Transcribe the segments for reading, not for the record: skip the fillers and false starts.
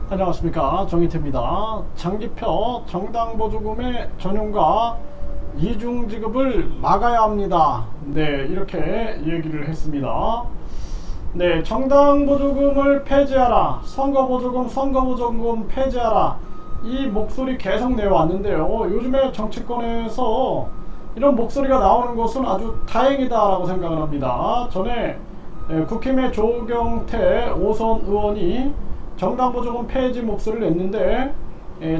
안녕하십니까, 정희태입니다. 장기표 정당보조금의 전용과 이중지급을 막아야 합니다. 네, 이렇게 얘기를 했습니다. 네, 정당보조금을 폐지하라, 선거보조금 폐지하라, 이 목소리 계속 내왔는데요. 요즘에 정치권에서 이런 목소리가 나오는 것은 아주 다행이다라고 생각을 합니다. 전에 국힘의 조경태 5선 의원이 정당보조금 폐지 목소리를 냈는데,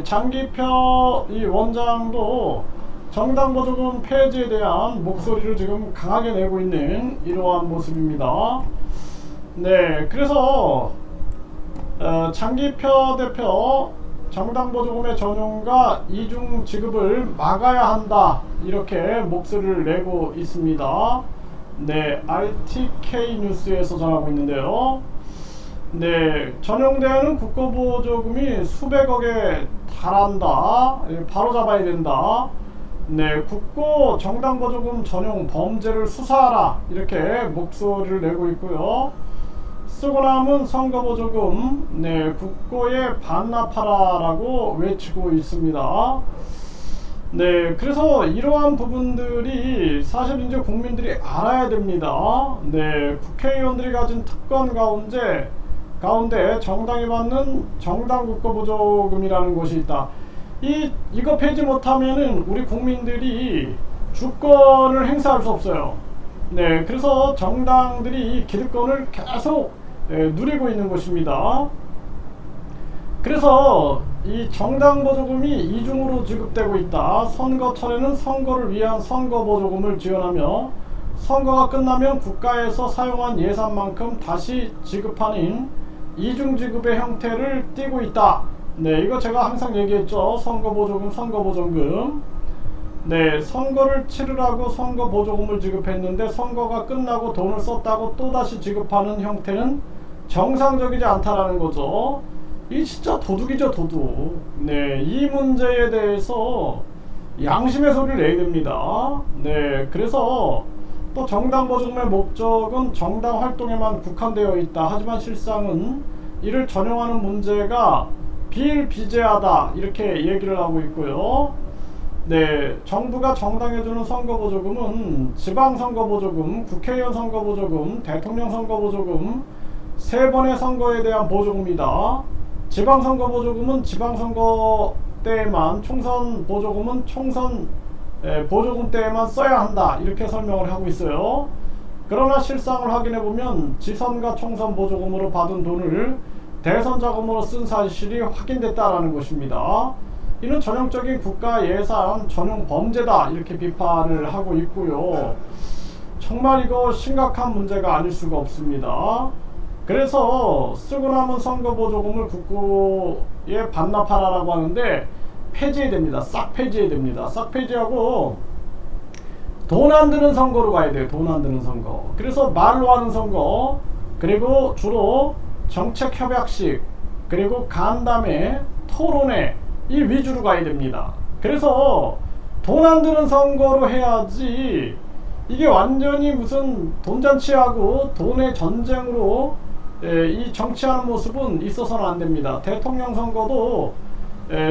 장기표 이 원장도 정당보조금 폐지에 대한 목소리를 지금 강하게 내고 있는 이러한 모습입니다. 네, 그래서 장기표 대표 정당보조금의 전용과 이중 지급을 막아야 한다, 이렇게 목소리를 내고 있습니다. 네, RTK 뉴스에서 전하고 있는데요. 네, 전용되는 국고보조금이 수백억에 달한다, 바로 잡아야 된다. 네, 국고 정당보조금 전용 범죄를 수사하라, 이렇게 목소리를 내고 있고요. 쓰고 남은 선거보조금, 네, 국고에 반납하라 라고 외치고 있습니다. 네, 그래서 이러한 부분들이 사실 이제 국민들이 알아야 됩니다. 네, 국회의원들이 가진 특권 가운데 정당이 받는 정당 국고보조금이라는 것이 있다. 이거 폐지 못하면은 우리 국민들이 주권을 행사할 수 없어요. 네, 그래서 정당들이 기득권을 계속 누리고 있는 것입니다. 그래서 이 정당보조금이 이중으로 지급되고 있다. 선거철에는 선거를 위한 선거보조금을 지원하며 선거가 끝나면 국가에서 사용한 예산만큼 다시 지급하는 이중지급의 형태를 띠고 있다. 네, 이거 제가 항상 얘기했죠. 선거보조금, 선거보전금. 네, 선거를 치르라고 선거보조금을 지급했는데 선거가 끝나고 돈을 썼다고 또다시 지급하는 형태는 정상적이지 않다라는 거죠. 이 진짜 도둑이죠, 도둑. 네, 이 문제에 대해서 양심의 소리를 내야 됩니다. 네, 그래서 또 정당보조금의 목적은 정당 활동에만 국한되어 있다. 하지만 실상은 이를 전용하는 문제가 비일비재하다, 이렇게 얘기를 하고 있고요. 네, 정부가 정당에 주는 선거보조금은 지방선거보조금, 국회의원 선거보조금, 대통령 선거보조금, 3번의 선거에 대한 보조금이다. 지방선거보조금은 지방선거 때에만, 총선 보조금은 총선 보조금 때에만 써야 한다, 이렇게 설명을 하고 있어요. 그러나 실상을 확인해보면 지선과 총선 보조금으로 받은 돈을 대선 자금으로 쓴 사실이 확인됐다라는 것입니다. 이는 전형적인 국가 예산 전용 범죄다, 이렇게 비판을 하고 있고요. 정말 이거 심각한 문제가 아닐 수가 없습니다. 그래서 쓰고 남은 선거보조금을 국고에 반납하라라고 하는데 폐지해야 됩니다. 싹 폐지해야 됩니다. 싹 폐지하고 돈 안 드는 선거로 가야 돼요. 돈 안 드는 선거. 그래서 말로 하는 선거, 그리고 주로 정책협약식, 그리고 간담회, 토론회, 이 위주로 가야 됩니다. 그래서 돈 안 드는 선거로 해야지, 이게 완전히 무슨 돈잔치하고 돈의 전쟁으로 이 정치하는 모습은 있어서는 안 됩니다. 대통령 선거도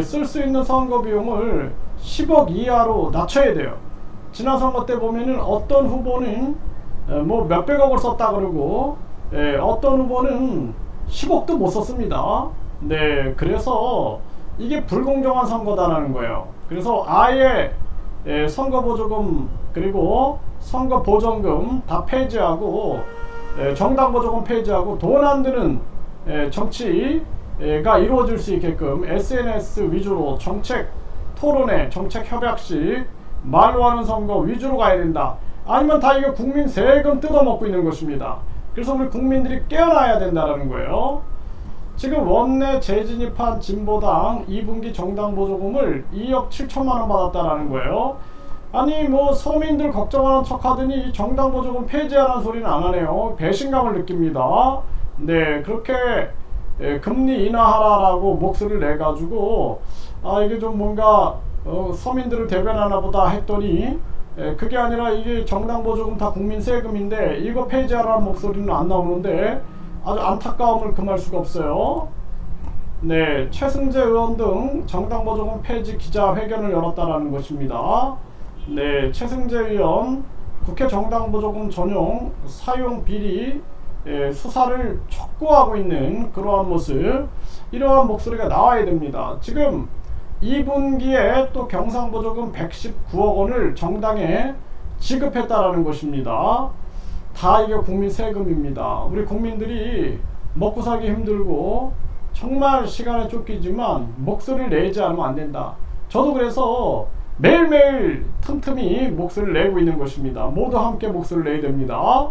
쓸 수 있는 선거 비용을 10억 이하로 낮춰야 돼요. 지난 선거 때 보면은 어떤 후보는 뭐 몇백억을 썼다 그러고 어떤 후보는 10억도 못 썼습니다. 네, 그래서 이게 불공정한 선거다라는 거예요. 그래서 아예 선거보조금 그리고 선거보전금 다 폐지하고 정당보조금 폐지하고 돈 안 드는 정치가 이루어질 수 있게끔 SNS 위주로 정책 토론회, 정책 협약식, 말로 하는 선거 위주로 가야 된다. 아니면 다 이게 국민 세금 뜯어먹고 있는 것입니다. 그래서 우리 국민들이 깨어나야 된다는 거예요. 지금 원내 재진입한 진보당 2분기 정당보조금을 2억 7천만 원 받았다라는 거예요. 아니 뭐 서민들 걱정하는 척 하더니 정당보조금 폐지하라는 소리는 안 하네요. 배신감을 느낍니다. 네, 그렇게 금리 인하하라라고 목소리를 내가지고 이게 좀 뭔가 서민들을 대변하나 보다 했더니 그게 아니라 이게 정당보조금 다 국민 세금인데 이거 폐지하라는 목소리는 안 나오는데 아주 안타까움을 금할 수가 없어요. 네, 최승재 의원 등 정당 보조금 폐지 기자회견을 열었다라는 것입니다. 네, 최승재 의원 국회 정당 보조금 전용 사용 비리 수사를 촉구하고 있는 그러한 모습, 이러한 목소리가 나와야 됩니다. 지금 2분기에 또 경상보조금 119억 원을 정당에 지급했다라는 것입니다. 다 이게 국민 세금입니다. 우리 국민들이 먹고 살기 힘들고 정말 시간에 쫓기지만 목소리를 내지 않으면 안 된다. 저도 그래서 매일매일 틈틈이 목소리를 내고 있는 것입니다. 모두 함께 목소리를 내야 됩니다.